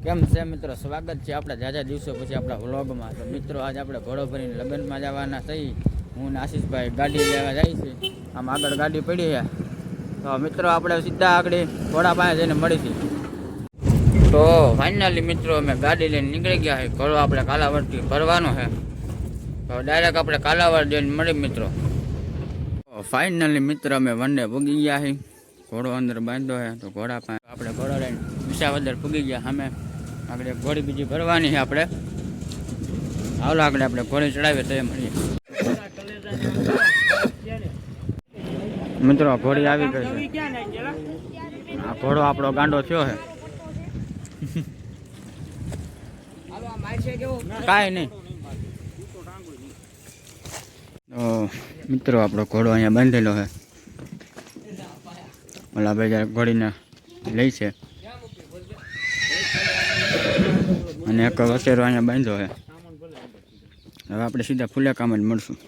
કેમ છે મિત્રો? સ્વાગત છે આપણા જાજા દિવસો પછી આપણા વ્લોગમાં. તો મિત્રો આજ આપણે ઘોડો ભરીને લગ્નમાં જવાના થઈ. હું ને આશીષભાઈ ગાડી લેવા જાય છે. આમ આગળ ગાડી પડી છે. તો મિત્રો આપણે સીધા આગળ ઘોડા પાસે જઈને મળીશું. તો ફાઇનલી મિત્રો અમે ગાડી લઈને નીકળી ગયા છે. ઘોડો આપણે કાલાવડથી ભરવાનો છે. તો ડાયરેક્ટ આપણે કાલાવડ જઈને મળી મિત્રો. ફાઇનલી મિત્ર અમે વંડે પૂગી ગયા છે. ઘોડો અંદર બાંધ્યો છે. તો ઘોડા પાસે આપણે ઘોડો લઈને વિસાવદર પૂગી ગયા. સામે આગળ ઘોડી બીજી ભરવાની છે આપણે. હાલો આગળ આપણે ઘોડી ચડાવીએ તો મળીએ મિત્રો. ઘોડી આવી ગઈ છે. આ ઘોડો આપણો ગાંડો થયો છે. કાંઈ નહીં મિત્રો, આપણો ઘોડો અહીંયા બાંધેલો છે. ઓલા ભાઈ ઘોડીને લઈ છે અને એક વસેરો અહીંયા બાંધ્યો છે. હવે આપણે સીધા ફૂલે કામ જ મળશું.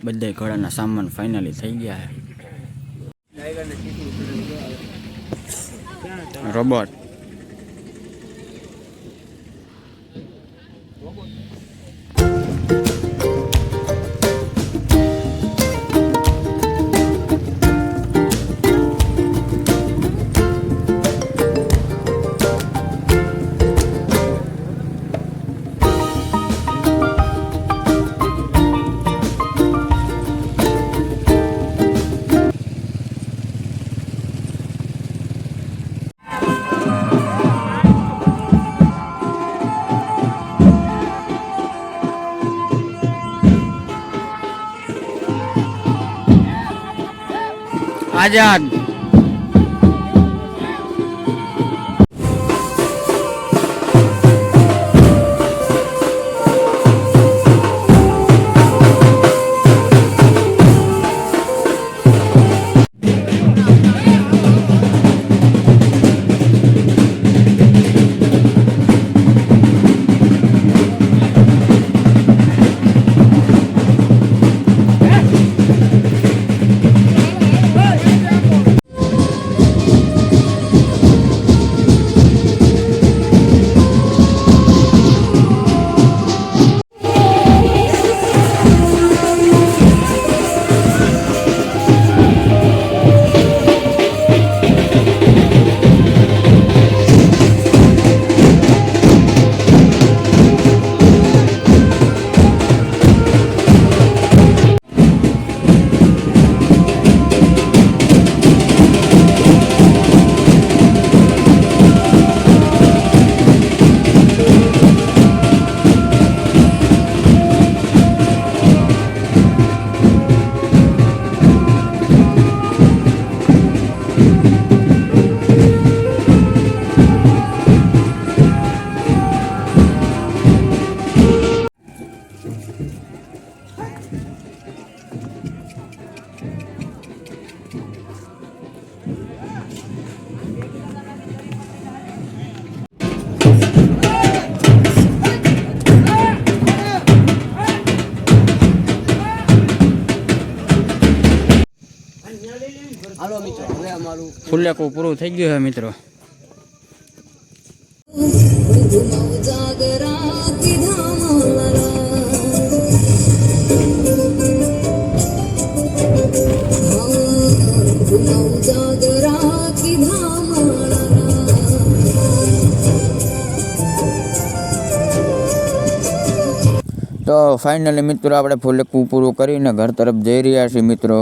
બધા ઘોડાના સામાન ફાઇનલી થઈ ગયા છે. રોબોટ આઝાદ. ફૂલેકું પૂરું થઈ ગયું છે મિત્રો. તો ફાઇનલી મિત્રો આપણે ફૂલેકું પૂરું કરીને ઘર તરફ જઈ રહ્યા છીએ મિત્રો.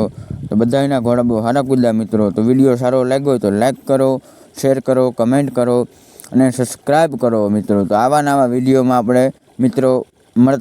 તો બધાના ઘોડા બહુ સારા કૂદ્યા મિત્રો. તો વિડીયો સારો લાગ્યો હોય તો લાઈક કરો, શેર કરો, કમેન્ટ કરો અને સબસ્ક્રાઈબ કરો મિત્રો. તો આવા નવા વિડીયોમાં આપણે મિત્રો મળતા